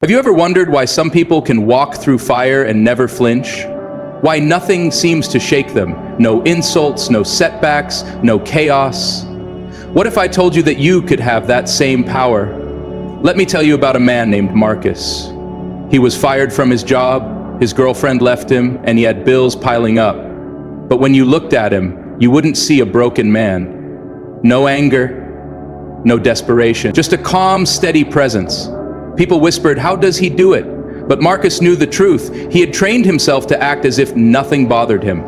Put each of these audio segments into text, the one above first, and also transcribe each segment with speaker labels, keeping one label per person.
Speaker 1: Have you ever wondered why some people can walk through fire and never flinch? Why nothing seems to shake them? No insults, no setbacks, no chaos. What if I told you that you could have that same power? Let me tell you about a man named Marcus. He was fired from his job, his girlfriend left him, and he had bills piling up. But when you looked at him, you wouldn't see a broken man. No anger, no desperation, just a calm, steady presence. People whispered, "How does he do it?" But Marcus knew the truth. He had trained himself to act as if nothing bothered him.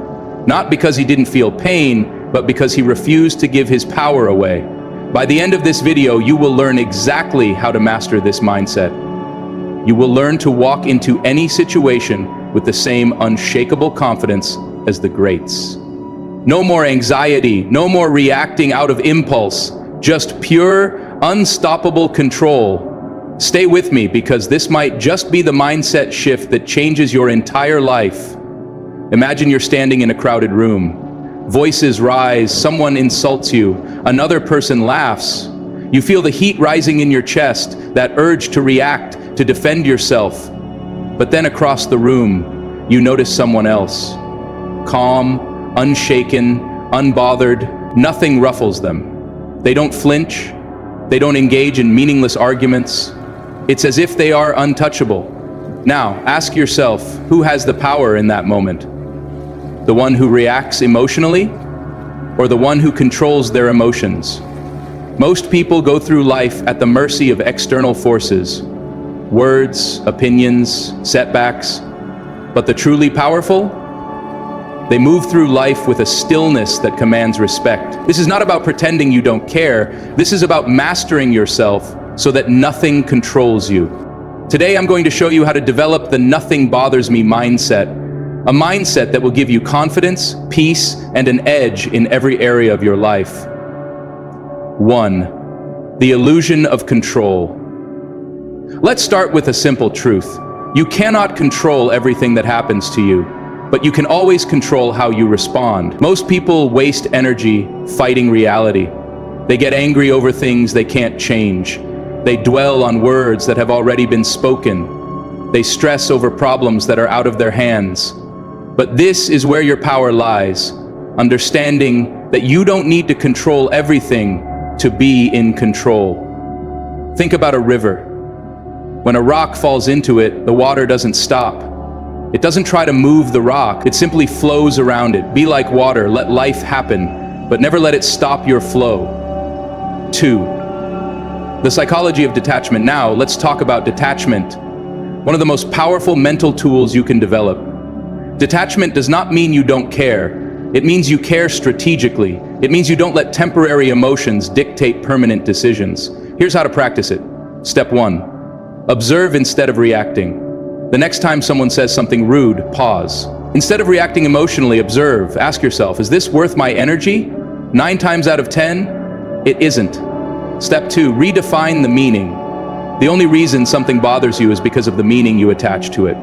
Speaker 1: Not because he didn't feel pain, but because he refused to give his power away. By the end of this video, you will learn exactly how to master this mindset. You will learn to walk into any situation with the same unshakable confidence as the greats. No more anxiety, no more reacting out of impulse, just pure, unstoppable control. Stay with me, because this might just be the mindset shift that changes your entire life. Imagine you're standing in a crowded room. Voices rise, someone insults you, another person laughs. You feel the heat rising in your chest, that urge to react, to defend yourself. But then across the room, you notice someone else. Calm, unshaken, unbothered, nothing ruffles them. They don't flinch, they don't engage in meaningless arguments. It's as if they are untouchable. Now, ask yourself, who has the power in that moment? The one who reacts emotionally, or the one who controls their emotions? Most people go through life at the mercy of external forces, words, opinions, setbacks. But the truly powerful? They move through life with a stillness that commands respect. This is not about pretending you don't care. This is about mastering yourself so that nothing controls you. Today, I'm going to show you how to develop the nothing bothers me mindset, a mindset that will give you confidence, peace, and an edge in every area of your life. 1. The illusion of control. Let's start with a simple truth. You cannot control everything that happens to you, but you can always control how you respond. Most people waste energy fighting reality. They get angry over things they can't change. They dwell on words that have already been spoken. They stress over problems that are out of their hands. But this is where your power lies, understanding that you don't need to control everything to be in control. Think about a river. When a rock falls into it, the water doesn't stop. It doesn't try to move the rock, it simply flows around it. Be like water, let life happen, but never let it stop your flow. 2. The psychology of detachment. Now, let's talk about detachment. One of the most powerful mental tools you can develop. Detachment does not mean you don't care. It means you care strategically. It means you don't let temporary emotions dictate permanent decisions. Here's how to practice it. Step 1. Observe instead of reacting. The next time someone says something rude, pause. Instead of reacting emotionally, observe. Ask yourself, is this worth my energy? 9 times out of 10, it isn't. Step 2, redefine the meaning. The only reason something bothers you is because of the meaning you attach to it.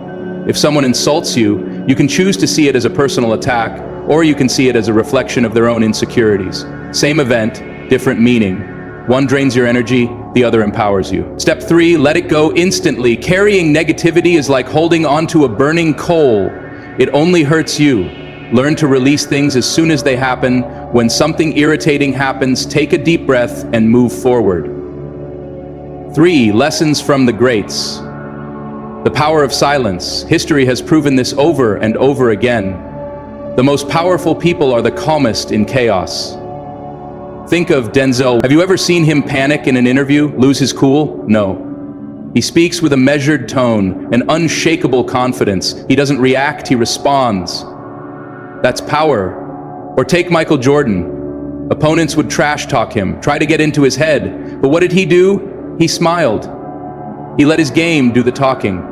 Speaker 1: If someone insults you, you can choose to see it as a personal attack, or you can see it as a reflection of their own insecurities. Same event, different meaning. One drains your energy, the other empowers you. Step 3, let it go instantly. Carrying negativity is like holding onto a burning coal. It only hurts you. Learn to release things as soon as they happen. When something irritating happens, take a deep breath and move forward. 3. Lessons from the greats. The power of silence. History has proven this over and over again. The most powerful people are the calmest in chaos. Think of Denzel. Have you ever seen him panic in an interview, lose his cool? No. He speaks with a measured tone, an unshakable confidence. He doesn't react, he responds. That's power. Or take Michael Jordan. Opponents would trash talk him, try to get into his head. But what did he do? He smiled. He let his game do the talking.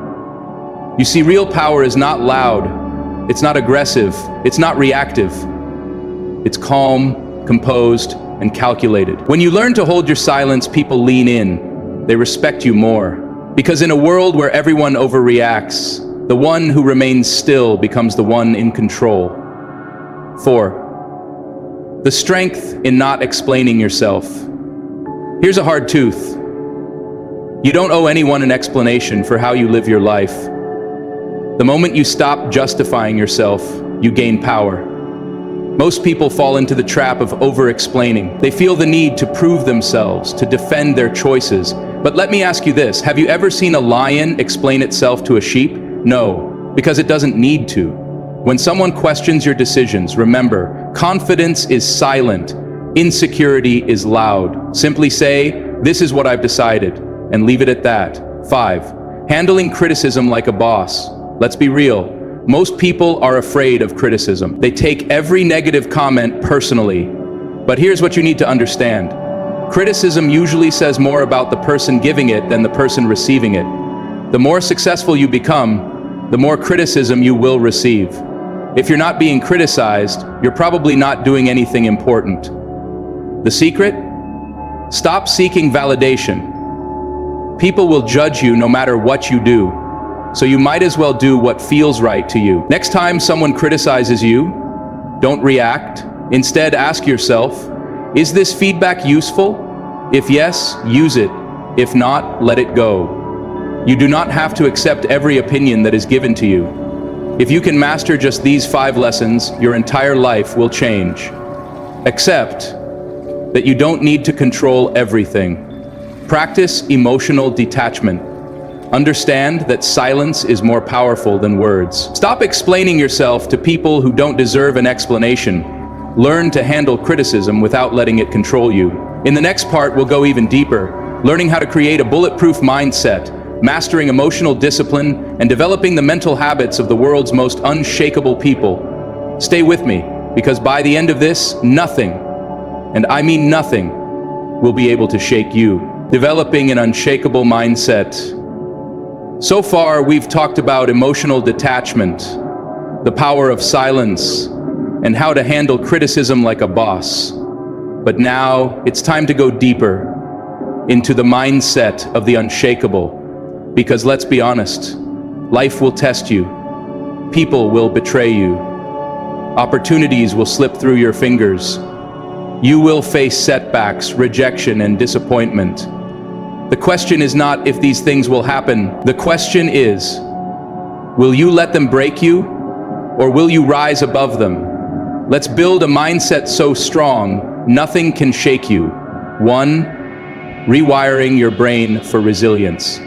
Speaker 1: You see, real power is not loud. It's not aggressive. It's not reactive. It's calm, composed, and calculated. When you learn to hold your silence, people lean in. They respect you more. Because in a world where everyone overreacts, the one who remains still becomes the one in control. 4. The strength in not explaining yourself. Here's a hard truth. You don't owe anyone an explanation for how you live your life. The moment you stop justifying yourself, you gain power. Most people fall into the trap of over-explaining. They feel the need to prove themselves, to defend their choices. But let me ask you this, have you ever seen a lion explain itself to a sheep? No, because it doesn't need to. When someone questions your decisions, remember, confidence is silent, insecurity is loud. Simply say, "This is what I've decided," and leave it at that. 5. Handling criticism like a boss. Let's be real. Most people are afraid of criticism. They take every negative comment personally. But here's what you need to understand. Criticism usually says more about the person giving it than the person receiving it. The more successful you become, the more criticism you will receive. If you're not being criticized, you're probably not doing anything important. The secret? Stop seeking validation. People will judge you no matter what you do. So you might as well do what feels right to you. Next time someone criticizes you, don't react. Instead, ask yourself, is this feedback useful? If yes, use it. If not, let it go. You do not have to accept every opinion that is given to you. If you can master just these 5 lessons, your entire life will change. Accept that you don't need to control everything. Practice emotional detachment. Understand that silence is more powerful than words. Stop explaining yourself to people who don't deserve an explanation. Learn to handle criticism without letting it control you. In the next part, we'll go even deeper, learning how to create a bulletproof mindset, mastering emotional discipline, and developing the mental habits of the world's most unshakable people. Stay with me, because by the end of this, nothing, and I mean nothing, will be able to shake you. Developing an unshakable mindset. So far, we've talked about emotional detachment, the power of silence, and how to handle criticism like a boss. But now, it's time to go deeper into the mindset of the unshakable. Because let's be honest, life will test you. People will betray you. Opportunities will slip through your fingers. You will face setbacks, rejection, and disappointment. The question is not if these things will happen. The question is, will you let them break you, or will you rise above them? Let's build a mindset so strong, nothing can shake you. 1. Rewiring your brain for resilience.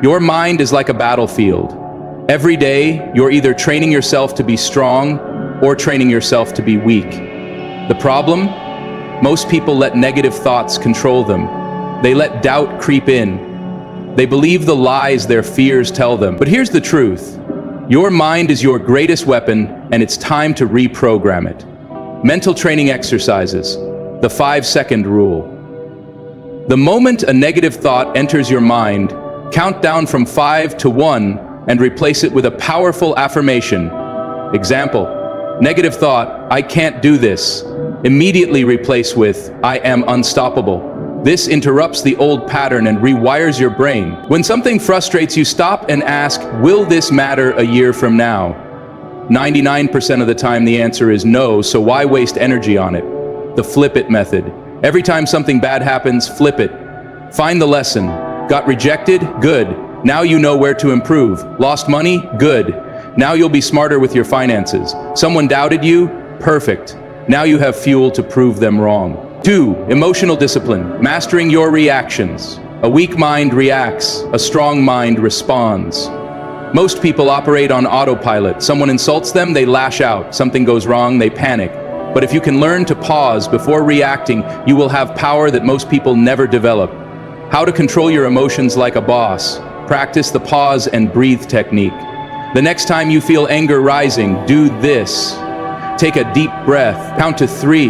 Speaker 1: Your mind is like a battlefield. Every day, you're either training yourself to be strong or training yourself to be weak. The problem? Most people let negative thoughts control them. They let doubt creep in. They believe the lies their fears tell them. But here's the truth. Your mind is your greatest weapon, and it's time to reprogram it. Mental training exercises. The 5-second rule. The moment a negative thought enters your mind, count down from 5 to 1 and replace it with a powerful affirmation. Example, negative thought, I can't do this. Immediately replace with, I am unstoppable. This interrupts the old pattern and rewires your brain. When something frustrates you, stop and ask, will this matter a year from now? 99% of the time the answer is no, so why waste energy on it? The flip it method. Every time something bad happens, flip it. Find the lesson. Got rejected? Good. Now you know where to improve. Lost money? Good. Now you'll be smarter with your finances. Someone doubted you? Perfect. Now you have fuel to prove them wrong. 2. Emotional discipline. Mastering your reactions. A weak mind reacts. A strong mind responds. Most people operate on autopilot. Someone insults them, they lash out. Something goes wrong, they panic. But if you can learn to pause before reacting, you will have power that most people never develop. How to control your emotions like a boss. Practice the pause and breathe technique. The next time you feel anger rising, do this. Take a deep breath. Count to 3.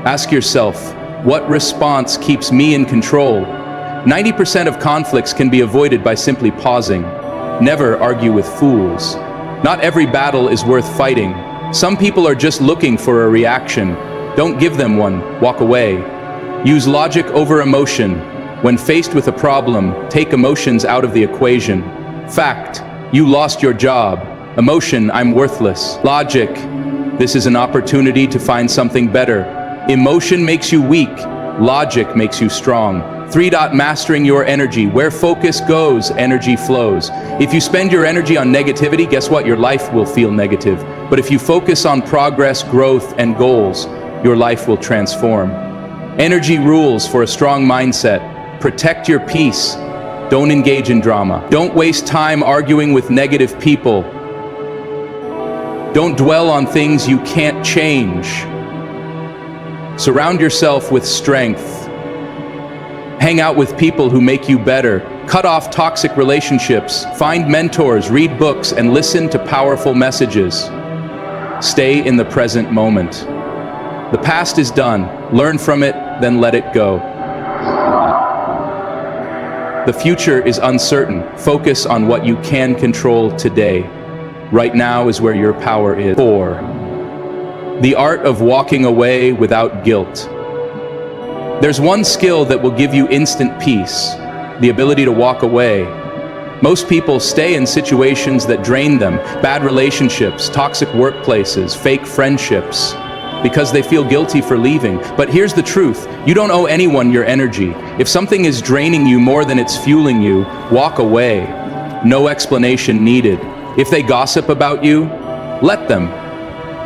Speaker 1: Ask yourself, what response keeps me in control? 90% of conflicts can be avoided by simply pausing. Never argue with fools. Not every battle is worth fighting. Some people are just looking for a reaction. Don't give them one. Walk away. Use logic over emotion. When faced with a problem, take emotions out of the equation. Fact, you lost your job. Emotion, I'm worthless. Logic, this is an opportunity to find something better. Emotion makes you weak. Logic makes you strong. 3. Mastering your energy. Where focus goes, energy flows. If you spend your energy on negativity, guess what? Your life will feel negative. But if you focus on progress, growth, and goals, your life will transform. Energy rules for a strong mindset. Protect your peace. Don't engage in drama. Don't waste time arguing with negative people. Don't dwell on things you can't change. Surround yourself with strength. Hang out with people who make you better. Cut off toxic relationships. Find mentors, read books, and listen to powerful messages. Stay in the present moment. The past is done. Learn from it, then let it go. The future is uncertain. Focus on what you can control today. Right now is where your power is. 4. The art of walking away without guilt. There's one skill that will give you instant peace, the ability to walk away. Most people stay in situations that drain them, bad relationships, toxic workplaces, fake friendships, because they feel guilty for leaving. But here's the truth, you don't owe anyone your energy. If something is draining you more than it's fueling you, walk away. No explanation needed. If they gossip about you, let them.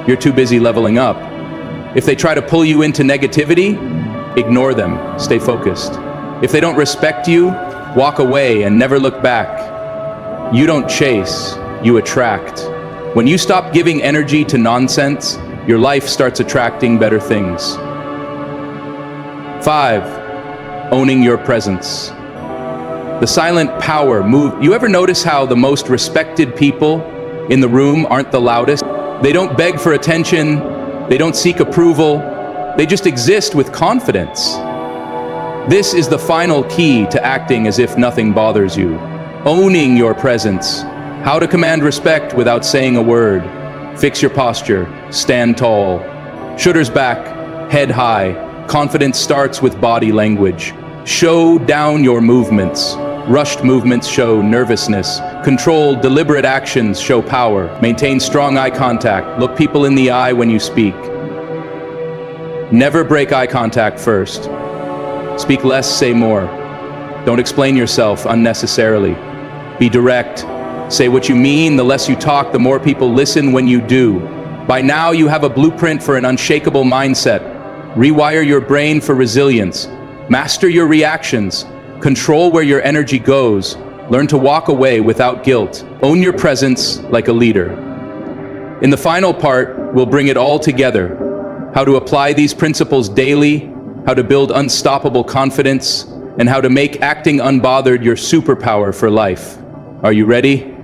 Speaker 1: You're too busy leveling up. If they try to pull you into negativity, ignore them. Stay focused. If they don't respect you, walk away and never look back. You don't chase, you attract. When you stop giving energy to nonsense, your life starts attracting better things. 5. Owning your presence. The silent power move. You ever notice how the most respected people in the room aren't the loudest? They don't beg for attention. They don't seek approval. They just exist with confidence. This is the final key to acting as if nothing bothers you. Owning your presence. How to command respect without saying a word. Fix your posture. Stand tall. Shoulders back. Head high. Confidence starts with body language. Show down your movements. Rushed movements show nervousness. Controlled, deliberate actions show power. Maintain strong eye contact. Look people in the eye when you speak. Never break eye contact first. Speak less, say more. Don't explain yourself unnecessarily. Be direct. Say what you mean. The less you talk, the more people listen when you do. By now, you have a blueprint for an unshakable mindset. Rewire your brain for resilience. Master your reactions. Control where your energy goes. Learn to walk away without guilt. Own your presence like a leader. In the final part, we'll bring it all together. How to apply these principles daily, how to build unstoppable confidence, and how to make acting unbothered your superpower for life. Are you ready?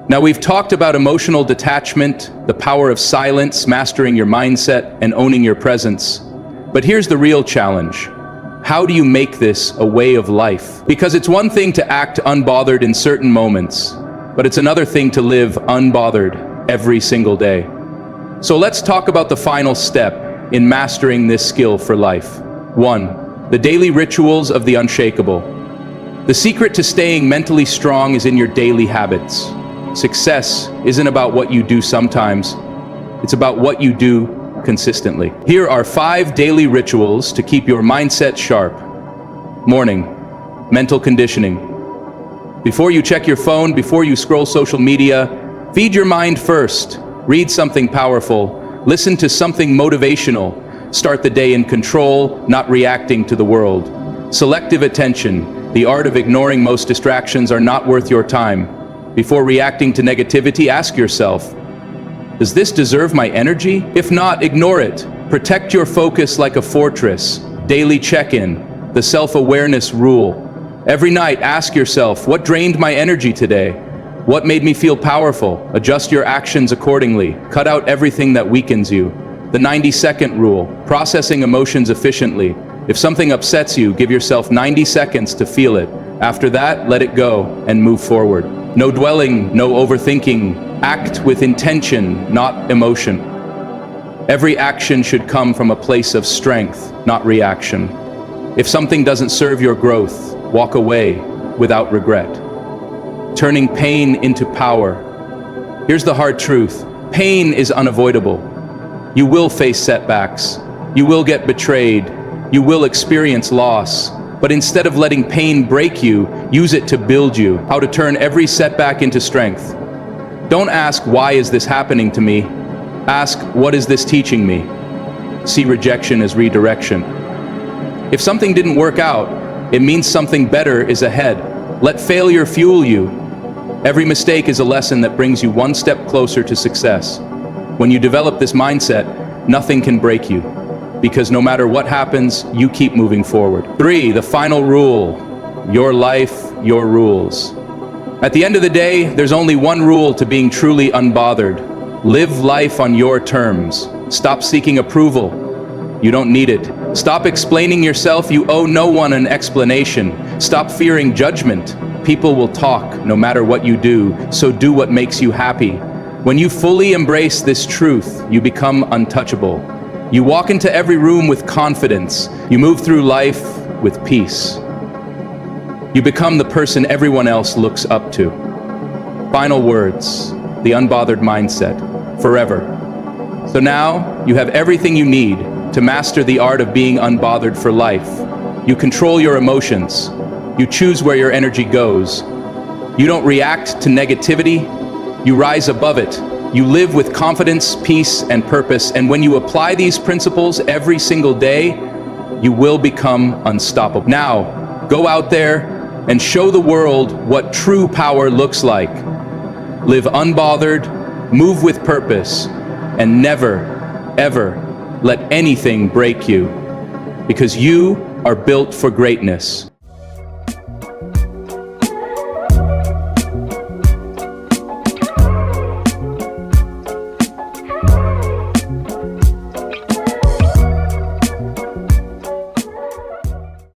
Speaker 1: Now, we've talked about emotional detachment, the power of silence, mastering your mindset, and owning your presence. But here's the real challenge. How do you make this a way of life? Because it's one thing to act unbothered in certain moments, but it's another thing to live unbothered every single day. So let's talk about the final step in mastering this skill for life. 1. The daily rituals of the unshakable. The secret to staying mentally strong is in your daily habits. Success isn't about what you do sometimes, it's about what you do consistently. Here are 5 daily rituals to keep your mindset sharp. Morning, mental conditioning. Before you check your phone, before you scroll social media, feed your mind first. Read something powerful. Listen to something motivational. Start the day in control, not reacting to the world. Selective attention. The art of ignoring most distractions are not worth your time. Before reacting to negativity, ask yourself, does this deserve my energy? If not, ignore it. Protect your focus like a fortress. Daily check-in, the self-awareness rule. Every night, ask yourself, what drained my energy today? What made me feel powerful? Adjust your actions accordingly. Cut out everything that weakens you. The 90-second rule, processing emotions efficiently. If something upsets you, give yourself 90 seconds to feel it. After that, let it go and move forward. No dwelling, no overthinking. Act with intention, not emotion. Every action should come from a place of strength, not reaction. If something doesn't serve your growth, walk away without regret. Turning pain into power. Here's the hard truth. Pain is unavoidable. You will face setbacks. You will get betrayed. You will experience loss. But instead of letting pain break you, use it to build you. How to turn every setback into strength. Don't ask, why is this happening to me? Ask, what is this teaching me? See rejection as redirection. If something didn't work out, it means something better is ahead. Let failure fuel you. Every mistake is a lesson that brings you one step closer to success. When you develop this mindset, nothing can break you, because no matter what happens, you keep moving forward. 3, the final rule: your life, your rules. At the end of the day, there's only one rule to being truly unbothered. Live life on your terms. Stop seeking approval. You don't need it. Stop explaining yourself. You owe no one an explanation. Stop fearing judgment. People will talk no matter what you do, so do what makes you happy. When you fully embrace this truth, you become untouchable. You walk into every room with confidence. You move through life with peace. You become the person everyone else looks up to. Final words: the unbothered mindset, forever. So now, you have everything you need to master the art of being unbothered for life. You control your emotions. You choose where your energy goes. You don't react to negativity. You rise above it. You live with confidence, peace, and purpose. And when you apply these principles every single day, you will become unstoppable. Now, go out there and show the world what true power looks like. Live unbothered, move with purpose, and never, ever let anything break you, because you are built for greatness.